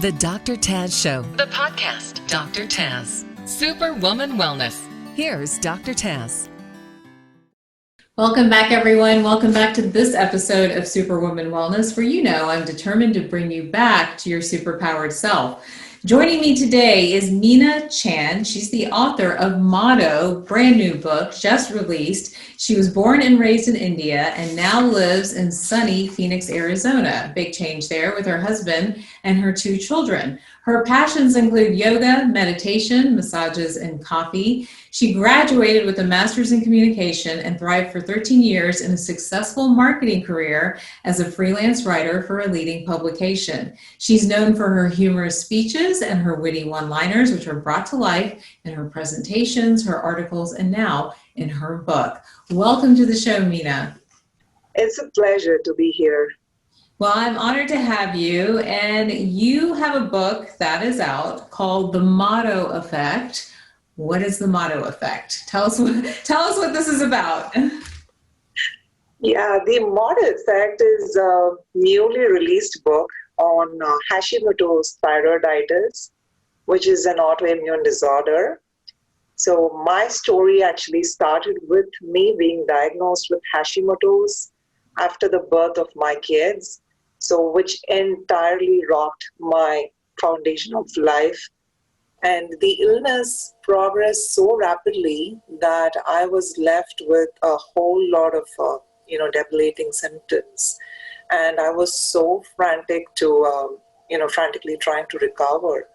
The Dr. Taz Show, the podcast. Dr. Taz, Superwoman Wellness. Here's Dr. Taz. Welcome back, everyone. Welcome back to this episode of Superwoman Wellness, where you know I'm determined to bring you back to your superpowered self. Joining me today is Meena Chan. She's the author of Motto, brand new book, just released. She was born and raised in India and now lives in sunny Phoenix, Arizona. Big change there with her husband and her two children. Her passions include yoga, meditation, massages, and coffee. She graduated with a master's in communication and thrived for 13 years in a successful marketing career as a freelance writer for a leading publication. She's known for her humorous speeches and her witty one-liners, which are brought to life in her presentations, her articles, and now in her book. Welcome to the show, Meena. It's a pleasure to be here. Well, I'm honored to have you, and you have a book that is out called The Motto Effect. What is the Motto Effect? Tell us what this is about. Yeah, the Motto Effect is a newly released book on Hashimoto's thyroiditis, which is an autoimmune disorder. So my story actually started with me being diagnosed with Hashimoto's after the birth of my kids. So which entirely rocked my foundation of life. And the illness progressed so rapidly that I was left with a whole lot of, debilitating symptoms. And I was so frantic to, frantically trying to recover.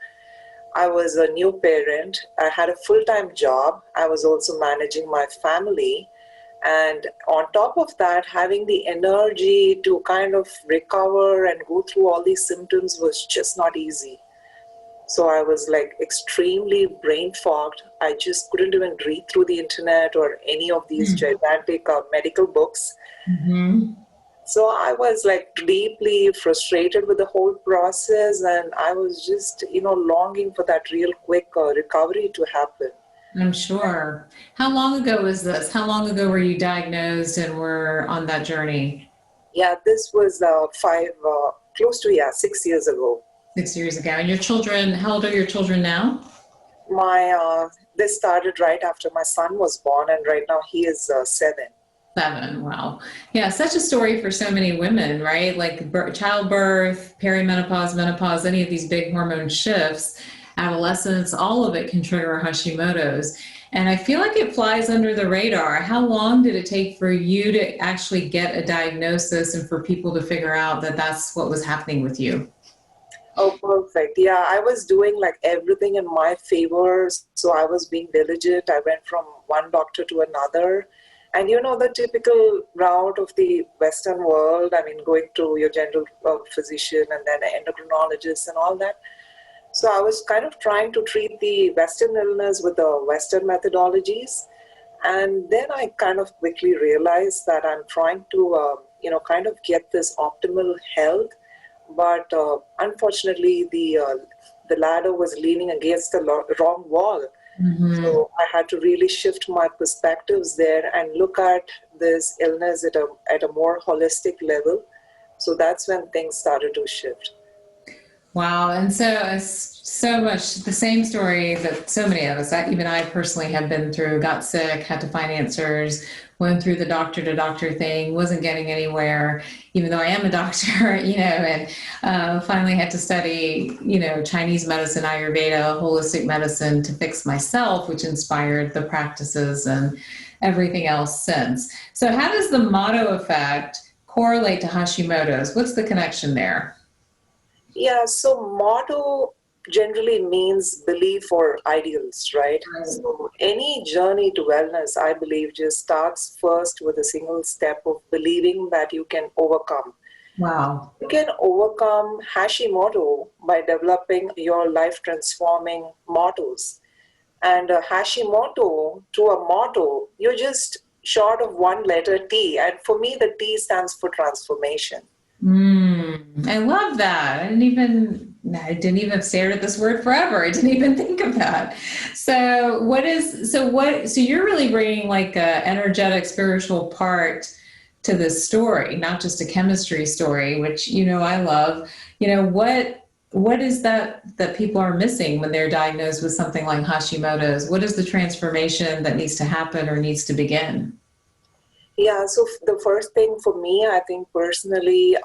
I was a new parent. I had a full-time job. I was also managing my family. And on top of that, having the energy to kind of recover and go through all these symptoms was just not easy. So I was like extremely brain fogged. I just couldn't even read through the internet or any of these gigantic medical books. Mm-hmm. So I was like deeply frustrated with the whole process, and I was just, longing for that real quick recovery to happen. I'm sure. How long ago was this? How long ago were you diagnosed and were on that journey? Yeah, this was 6 years ago. 6 years ago. And your children, how old are your children now? This started right after my son was born, and right now he is 7. 7. Wow. Yeah, such a story for so many women, right? Like childbirth, perimenopause, menopause, any of these big hormone shifts, adolescence, all of it can trigger Hashimoto's. And I feel like it flies under the radar. How long did it take for you to actually get a diagnosis and for people to figure out that that's what was happening with you? Oh, perfect. Yeah, I was doing like everything in my favor. So I was being diligent. I went from one doctor to another. And the typical route of the Western world, going to your general physician and then an endocrinologist and all that. So I was kind of trying to treat the Western illness with the Western methodologies. And then I kind of quickly realized that I'm trying to, kind of get this optimal health. But unfortunately, the ladder was leaning against the wrong wall. Mm-hmm. So I had to really shift my perspectives there and look at this illness at a more holistic level. So that's when things started to shift. Wow. And so much the same story that so many of us, even I personally have been through, got sick, had to find answers, went through the doctor to doctor thing, wasn't getting anywhere, even though I am a doctor, and finally had to study, Chinese medicine, Ayurveda, holistic medicine to fix myself, which inspired the practices and everything else since. So how does the Motto Effect correlate to Hashimoto's? What's the connection there? Yeah, so motto generally means belief or ideals, right? So any journey to wellness, I believe, just starts first with a single step of believing that you can overcome. Wow. You can overcome Hashimoto by developing your life-transforming mottos. And Hashimoto to a motto, you're just short of one letter T. And for me, the T stands for transformation. I love that. I didn't even stare at this word forever. I didn't even think of that. So you're really bringing like a energetic spiritual part to this story, not just a chemistry story, which, I love. What what is that people are missing when they're diagnosed with something like Hashimoto's? What is the transformation that needs to happen or needs to begin? Yeah, so the first thing for me, I think personally,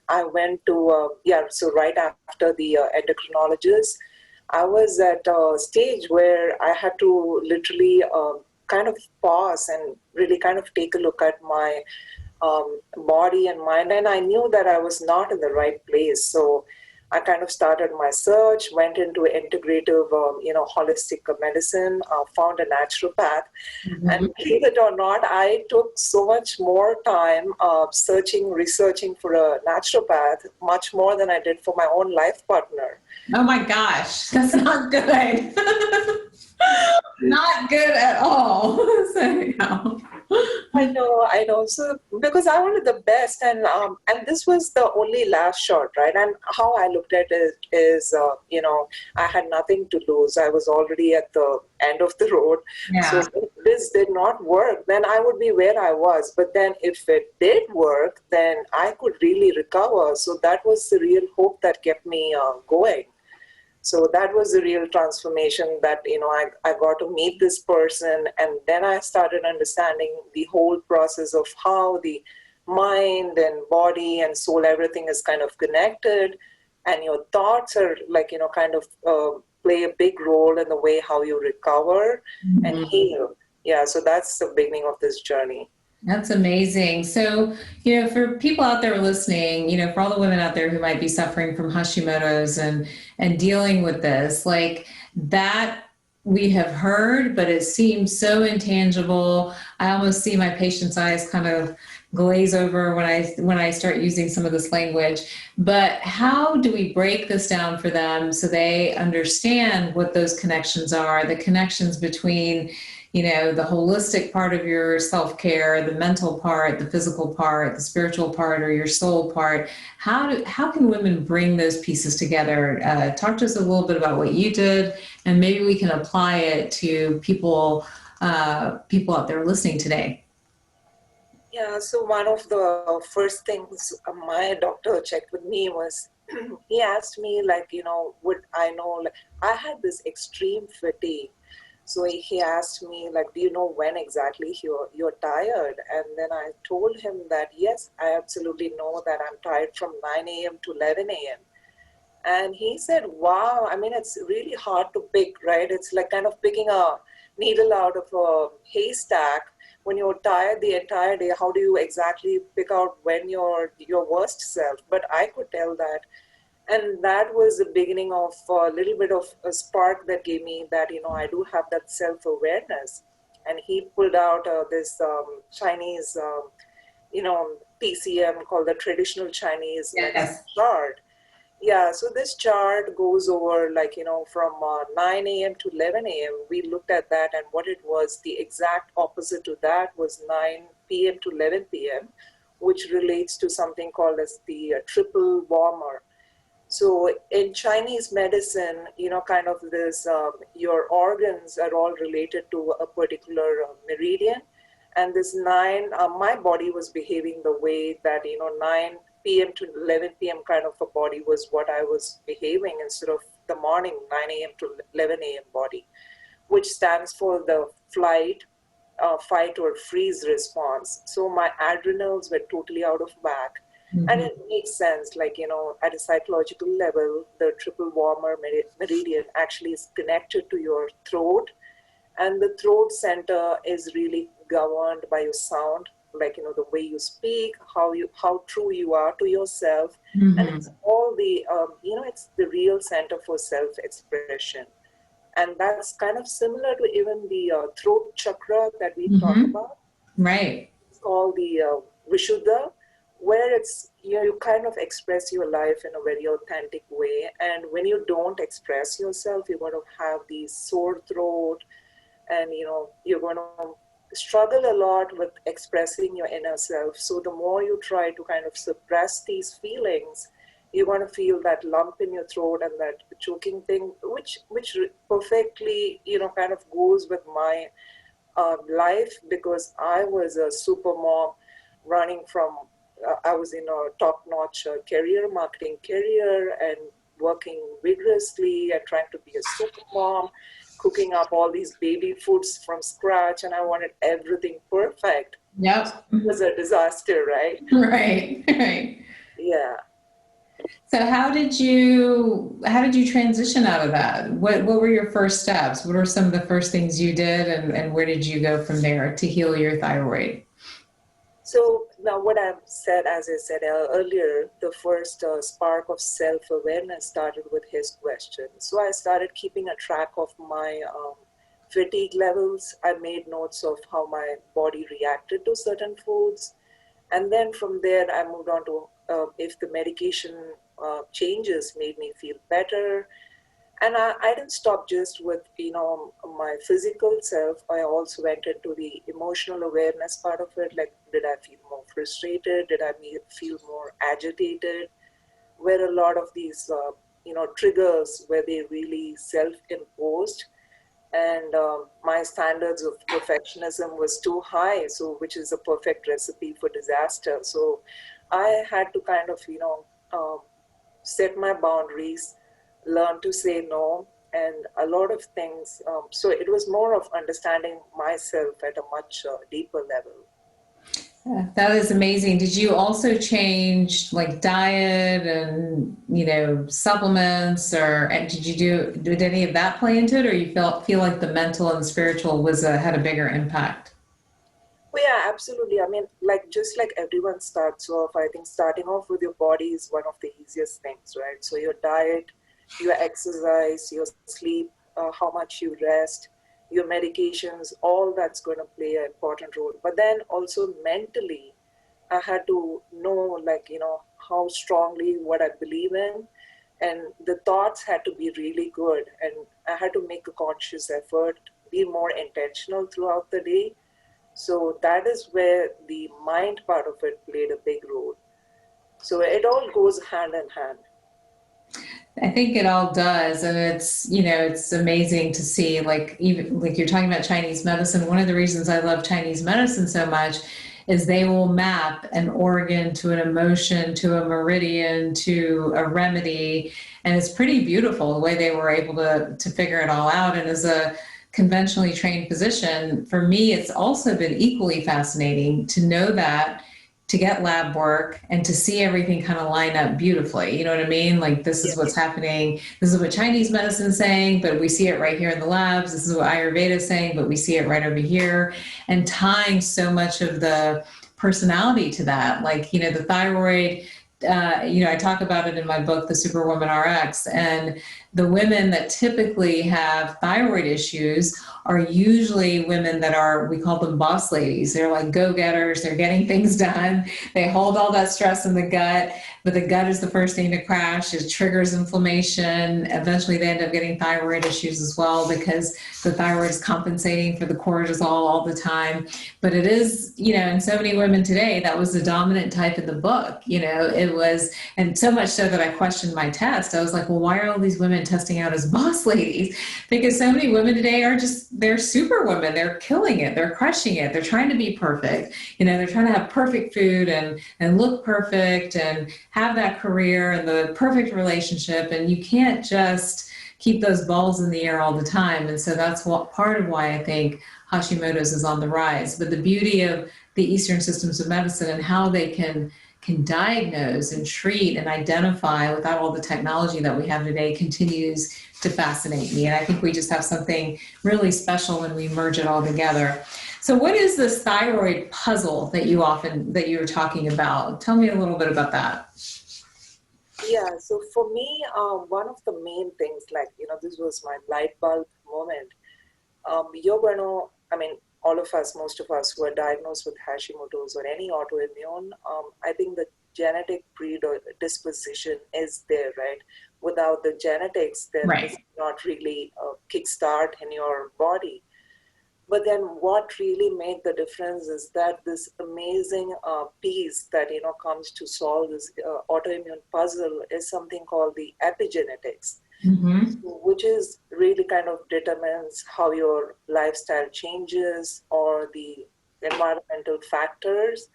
I went to, so right after the endocrinologist, I was at a stage where I had to literally kind of pause and really kind of take a look at my body and mind. And I knew that I was not in the right place. So I kind of started my search, went into integrative, holistic medicine, found a naturopath. And believe it or not, I took so much more time researching for a naturopath, much more than I did for my own life partner. Oh my gosh, that's not good. Not good at all. So, yeah. I know. So because I wanted the best, and this was the only last shot, right? And how I looked at it is, I had nothing to lose. I was already at the end of the road. Yeah. So if this did not work, then I would be where I was. But then if it did work, then I could really recover. So that was the real hope that kept me going. So that was the real transformation that, I got to meet this person. And then I started understanding the whole process of how the mind and body and soul, everything is kind of connected. And your thoughts are like, kind of play a big role in the way how you recover and heal. Yeah, so that's the beginning of this journey. That's amazing. So, for people out there listening, for all the women out there who might be suffering from Hashimoto's and dealing with this, like that we have heard, but it seems so intangible. I almost see my patients' eyes kind of glaze over when I start using some of this language. But how do we break this down for them so they understand what those connections are, the connections between the holistic part of your self-care, the mental part, the physical part, the spiritual part, or your soul part? How can women bring those pieces together? Talk to us a little bit about what you did, and maybe we can apply it to people out there listening today. Yeah, so one of the first things my doctor checked with me was he asked me, would I know, I had this extreme fatigue. So he asked me, do you know when exactly you're tired? And then I told him that, yes, I absolutely know that I'm tired from 9 a.m. to 11 a.m. And he said, wow, I mean, it's really hard to pick, right? It's like kind of picking a needle out of a haystack. When you're tired the entire day, how do you exactly pick out when you're your worst self? But I could tell that. And that was the beginning of a little bit of a spark that gave me that, I do have that self-awareness. And he pulled out this Chinese, TCM called the traditional Chinese medicine chart. Yeah, so this chart goes over from 9 a.m. to 11 a.m. We looked at that, and what it was, the exact opposite to that was 9 p.m. to 11 p.m., which relates to something called as the triple warmer. So in Chinese medicine, kind of this, your organs are all related to a particular meridian. And this 9, my body was behaving the way that, 9 p.m. to 11 p.m. kind of a body was what I was behaving instead of the morning 9 a.m. to 11 a.m. body, which stands for the fight or freeze response. So my adrenals were totally out of whack. Mm-hmm. And it makes sense, at a psychological level, the triple warmer meridian actually is connected to your throat. And the throat center is really governed by your sound, the way you speak, how true you are to yourself. Mm-hmm. And it's all the, it's the real center for self-expression. And that's kind of similar to even the throat chakra that we talk about. Right. It's called the Vishuddha, where it's, you kind of express your life in a very authentic way. And when you don't express yourself, you're going to have the sore throat, and you're going to struggle a lot with expressing your inner self. So the more you try to kind of suppress these feelings, you're going to feel that lump in your throat and that choking thing, which perfectly kind of goes with my life, because I was a super mom running from I was in a top-notch career, marketing career, and working vigorously and trying to be a super mom, cooking up all these baby foods from scratch, and I wanted everything perfect. Yep. It was a disaster, right? Right. Right. Yeah. So how did you transition out of that? What were your first steps? What were some of the first things you did, and where did you go from there to heal your thyroid? So now what I've said, as I said earlier, the first spark of self-awareness started with his question. So I started keeping a track of my fatigue levels. I made notes of how my body reacted to certain foods. And then from there, I moved on to if the medication changes made me feel better. And I didn't stop just with my physical self. I also went into the emotional awareness part of it. Like, did I feel more frustrated? Did I feel more agitated? Where a lot of these triggers were they really self-imposed, and my standards of perfectionism was too high. So, which is a perfect recipe for disaster. So, I had to kind of set my boundaries, learn to say no, and a lot of things. So it was more of understanding myself at a much deeper level. That is amazing. Did you also change like diet and supplements, or and did any of that play into it, or you feel like the mental and spiritual had a bigger impact? Well, yeah, absolutely. I mean, like just like everyone starts off, I think starting off with your body is one of the easiest things, right? So your diet, your exercise, your sleep, how much you rest, your medications, all that's going to play an important role. But then also mentally, I had to know, like, how strongly what I believe in. And the thoughts had to be really good. And I had to make a conscious effort, be more intentional throughout the day. So that is where the mind part of it played a big role. So it all goes hand in hand. I think it all does. And it's amazing to see, like, even like you're talking about Chinese medicine. One of the reasons I love Chinese medicine so much is they will map an organ to an emotion, to a meridian, to a remedy. And it's pretty beautiful the way they were able to figure it all out. And as a conventionally trained physician, for me, it's also been equally fascinating to know that, to get lab work and to see everything kind of line up beautifully. You know what I mean? Like, this is what's happening. This is what Chinese medicine is saying, but we see it right here in the labs. This is what Ayurveda is saying, but we see it right over here. And tying so much of the personality to that, like, the thyroid, I talk about it in my book, The Superwoman RX, and the women that typically have thyroid issues are usually women that we call them boss ladies. They're like go-getters. They're getting things done. They hold all that stress in the gut, but the gut is the first thing to crash. It triggers inflammation. Eventually they end up getting thyroid issues as well, because the thyroid is compensating for the cortisol all the time. But it is, and so many women today, that was the dominant type in the book. It was, and so much so that I questioned my test. I was like, well, why are all these women testing out as boss ladies? Because so many women today they're super women. They're killing it. They're crushing it. They're trying to be perfect. They're trying to have perfect food and look perfect and have that career and the perfect relationship. And you can't just keep those balls in the air all the time. And so that's part of why I think Hashimoto's is on the rise. But the beauty of the Eastern systems of medicine and how they can diagnose and treat and identify without all the technology that we have today continues to fascinate me. And I think we just have something really special when we merge it all together. So what is this thyroid puzzle that you were talking about? Tell me a little bit about that. Yeah, so for me, one of the main things, like, this was my light bulb moment. All of us, most of us who are diagnosed with Hashimoto's or any autoimmune, I think the genetic predisposition is there, right? Without the genetics, then it's not really a kickstart in your body. But then what really made the difference is that this amazing piece that, comes to solve this autoimmune puzzle is something called the epigenetics. Mm-hmm. Which is really kind of determines how your lifestyle changes or the environmental factors.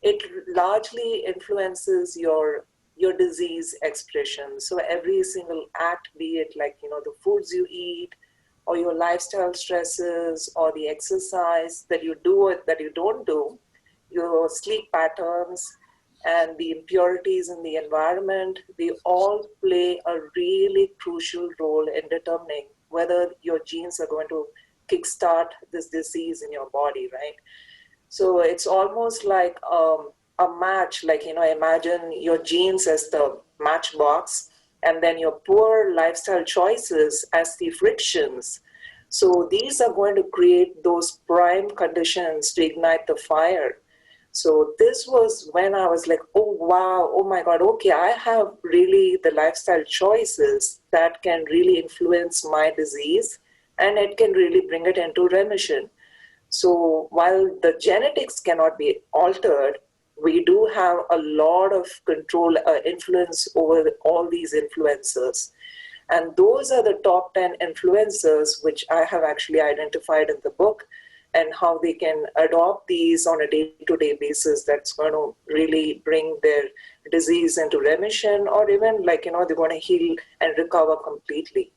It largely influences your your disease expression. So every single act, be it like, the foods you eat, or your lifestyle stresses, or the exercise that you do or that you don't do, your sleep patterns, and the impurities in the environment, they all play a really crucial role in determining whether your genes are going to kickstart this disease in your body, right? So it's almost like a match, like, imagine your genes as the matchbox, and then your poor lifestyle choices as the frictions. So these are going to create those prime conditions to ignite the fire. So this was when I was like, oh wow, oh my God, okay, I have really the lifestyle choices that can really influence my disease, and it can really bring it into remission. So while the genetics cannot be altered, we do have a lot of control, influence over all these influencers. And those are the top 10 influencers which I have actually identified in the book, and how they can adopt these on a day-to-day basis that's going to really bring their disease into remission, or even like, they're going to heal and recover completely.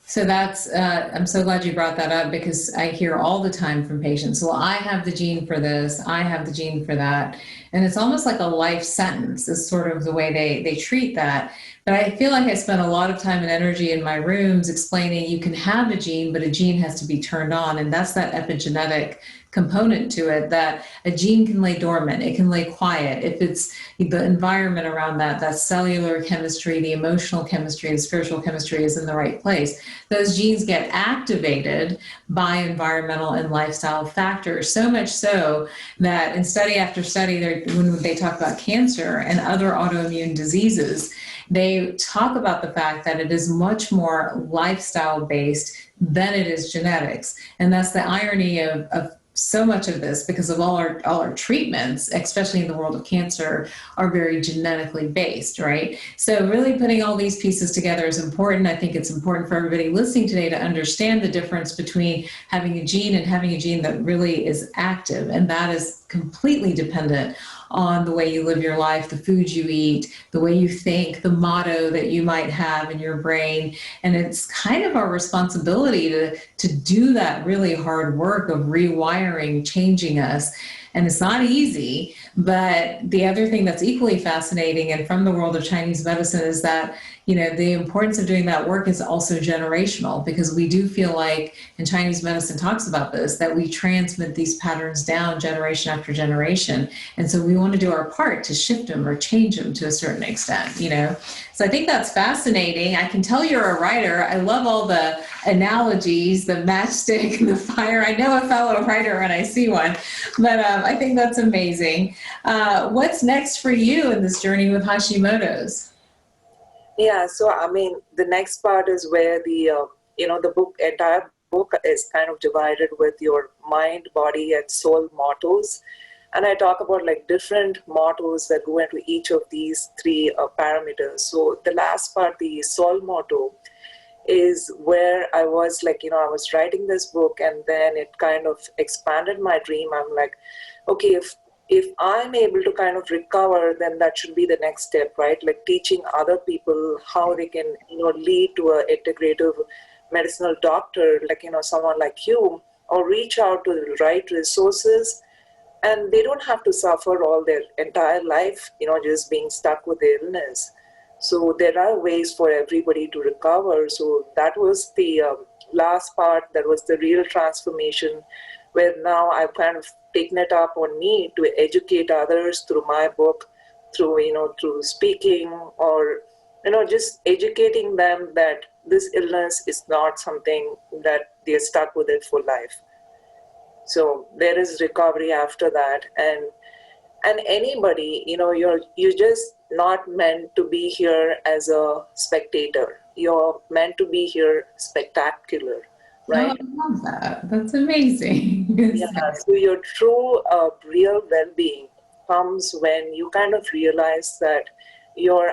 So that's, I'm so glad you brought that up, because I hear all the time from patients, well, I have the gene for this, I have the gene for that. And it's almost like a life sentence is sort of the way they treat that. But I feel like I spend a lot of time and energy in my rooms explaining you can have a gene, but a gene has to be turned on. And that's that epigenetic component to it, that a gene can lay dormant, it can lay quiet. If it's the environment around that cellular chemistry, the emotional chemistry, the spiritual chemistry is in the right place, those genes get activated by environmental and lifestyle factors. So much so that in study after study, when they talk about cancer and other autoimmune diseases, they talk about the fact that it is much more lifestyle based than it is genetics. And that's the irony of so much of this, because of all our treatments, especially in the world of cancer, are very genetically based, right? So really putting all these pieces together is important. I think it's important for everybody listening today to understand the difference between having a gene and having a gene that really is active. And that is completely dependent on the way you live your life, the foods you eat, the way you think, the motto that you might have in your brain. And it's kind of our responsibility to do that really hard work of rewiring, changing us. And it's not easy, but the other thing that's equally fascinating and from the world of Chinese medicine is that, the importance of doing that work is also generational, because we do feel like, and Chinese medicine talks about this, that we transmit these patterns down generation after generation. And so we want to do our part to shift them or change them to a certain extent, So I think that's fascinating. I can tell you're a writer. I love all the analogies, the matchstick and the fire. I know a fellow writer when I see one, but I think that's amazing. What's next for you in this journey with Hashimoto's? Yeah, so the next part is where the entire book is kind of divided with your mind, body, and soul mottos, and I talk about like different mottos that go into each of these three parameters. So the last part, the soul motto, is where I was like, I was writing this book, and then it kind of expanded my dream. I'm like, okay, if I'm able to kind of recover, then that should be the next step, right? Like teaching other people how they can, lead to an integrative medicinal doctor, like, someone like you, or reach out to the right resources. And they don't have to suffer all their entire life, just being stuck with the illness. So there are ways for everybody to recover. So that was the last part. That was the real transformation, where now I've kind of taken it up on me to educate others through my book, through speaking, or, just educating them that this illness is not something that they're stuck with it for life. So there is recovery after that. And anybody, you're just not meant to be here as a spectator. You're meant to be here spectacular, right? Oh, I love that. That's amazing. Yeah, so your true, real well-being comes when you kind of realize that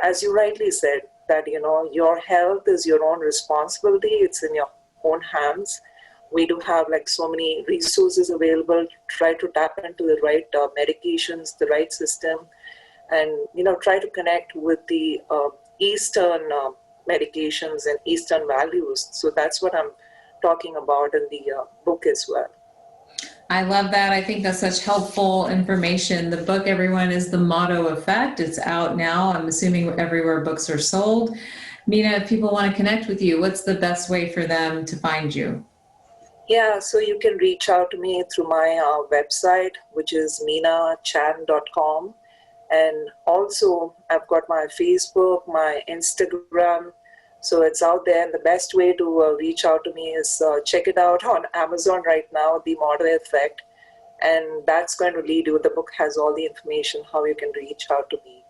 as you rightly said, that, your health is your own responsibility. It's in your own hands. We do have like so many resources available to try to tap into the right medications, the right system. and try to connect with the Eastern medications and Eastern values. So that's what I'm talking about in the book as well. I love that. I think that's such helpful information. The book, everyone, is The Motto Effect. It's out now. I'm assuming everywhere books are sold. Meena, if people want to connect with you, what's the best way for them to find you? Yeah, so you can reach out to me through my website, which is meenachan.com. And also, I've got my Facebook, my Instagram. So it's out there. And the best way to reach out to me is check it out on Amazon right now, The Motto Effect. And that's going to lead you. The book has all the information how you can reach out to me.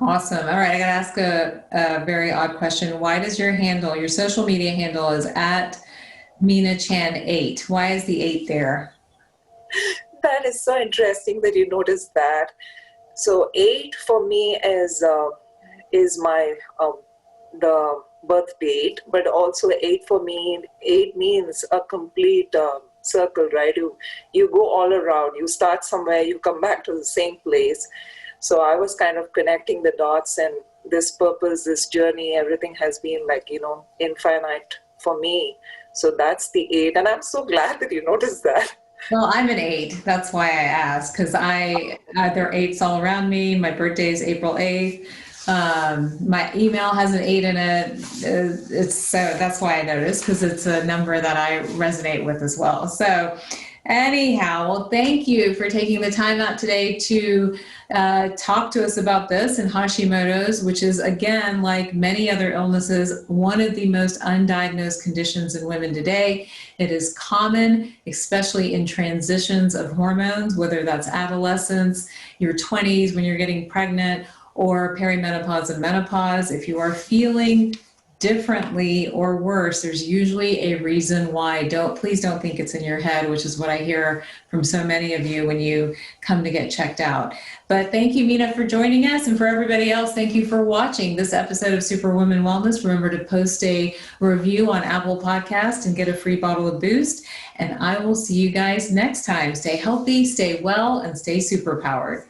Awesome. All right. I got to ask a very odd question. Why does your handle, your social media handle is at Meena Chan 8? Why is the 8 there? That is so interesting that you noticed that. So 8 for me is my the birth date, but also 8 for me, 8 means a complete circle, right? You go all around. You start somewhere, you come back to the same place. So I was kind of connecting the dots, and this purpose, this journey, everything has been infinite for me. So that's the 8, and I'm so glad that you noticed that. Well, I'm an 8. That's why I asked, because there are 8s all around me. My birthday is April 8th. My email has an 8 in it. So that's why I noticed, because it's a number that I resonate with as well. So anyhow, well, thank you for taking the time out today to talk to us about this and Hashimoto's, which is, again, like many other illnesses, one of the most undiagnosed conditions in women today. It is common, especially in transitions of hormones, whether that's adolescence, your 20s when you're getting pregnant, or perimenopause and menopause. If you are feeling differently or worse, there's usually a reason why. Please don't think it's in your head, which is what I hear from so many of you when you come to get checked out. But thank you, Meena, for joining us. And for everybody else, thank you for watching this episode of Superwoman Wellness. Remember to post a review on Apple Podcast and get a free bottle of Boost. And I will see you guys next time. Stay healthy, stay well, and stay superpowered.